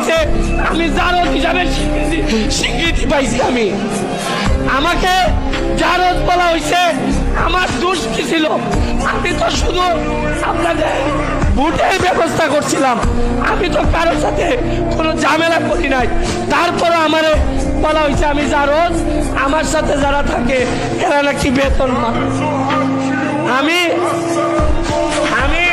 হয়েছে আমি জারজ হিসাবে স্বীকৃতি পাইছি। আমাকে জারজ বলা হয়েছে। আমার দোষ কি ছিল? আমি তো শুধু আপনাদের ভোটের ব্যবস্থা করছিলাম, আমি তো কারোর সাথে কোনো ঝামেলা করি নাই। তারপরে আমারে বলা হয়েছে আমি জারজ, আমার সাথে যারা থাকে এরা নাকি বেতন না। আমি আমি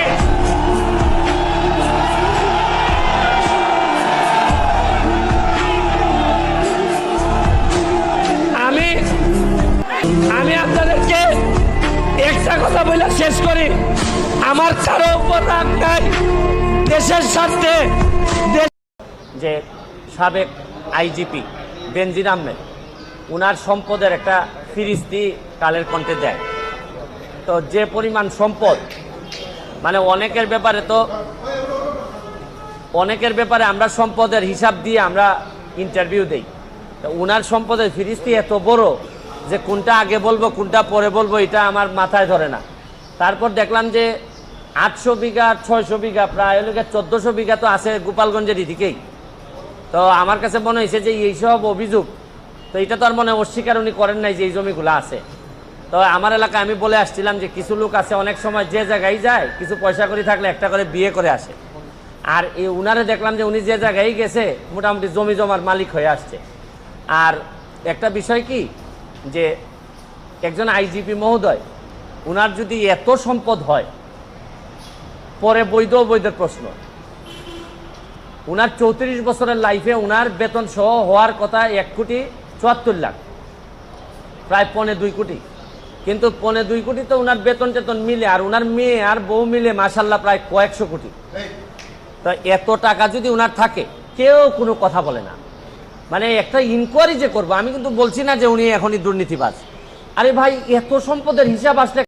আমি আমি আপনাদেরকে একটা কথা বলে শেষ করি, আমার কারো উপর রাগ নাই। দেশের স্বার্থে যে সাবেক আইজিপি বেনজির আহমেদ উনার সম্পদের একটা ফিরিস্তি কালের কণ্ঠে দেয়। তো যে পরিমাণ সম্পদ, মানে অনেকের ব্যাপারে আমরা সম্পদের হিসাব দিয়ে আমরা ইন্টারভিউ দেই। তো উনার সম্পদের ফিরিস্তি এত বড় যে কোনটা আগে বলবো কোনটা পরে বলবো এটা আমার মাথায় ধরে না। তারপর দেখলাম যে 800 বিঘা 600 বিঘা প্রায় 1400 বিঘা তো আছে গোপালগঞ্জের এদিকেই। তো আমার কাছে মনে হয়েছে যে এইসব অভিযোগ, তো এটা তো আর মনে অস্বীকার উনি করেন নাই যে এই জমিগুলো আছে। তো আমার এলাকায় আমি বলে আসছিলাম যে কিছু লোক আছে অনেক সময় যে জায়গায় যায় কিছু পয়সা করে থাকলে একটা করে বিয়ে করে আসে, আর এই উনারে দেখলাম যে উনি যে জায়গায় গেছে মোটামুটি জমি জমার মালিক হয়ে আসছে। আর একটা বিষয় কি যে একজন আইজিপি মহোদয় উনার যদি এত সম্পদ হয়, পরে বৈধ অবৈধের প্রশ্ন। উনার 34 বছরের লাইফে উনার বেতন সহ হওয়ার কথা 1,74,00,000, প্রায় 1.25 কোটি। কিন্তু 1.25 কোটি তো উনার বেতন টেতন মিলে, আর উনার মেয়ে আর বউ মিলে মাশাল্লাহ প্রায় কয়েকশো কোটি। তো এত টাকা যদি উনার থাকে কেউ কোনো কথা বলে না। মানে একটা ইনকোয়ারি যে করবো, আমি কিন্তু বলছি না যে উনি এখনই দুর্নীতিবাজ। আরে ভাই, এত সম্পদের হিসাব আসলে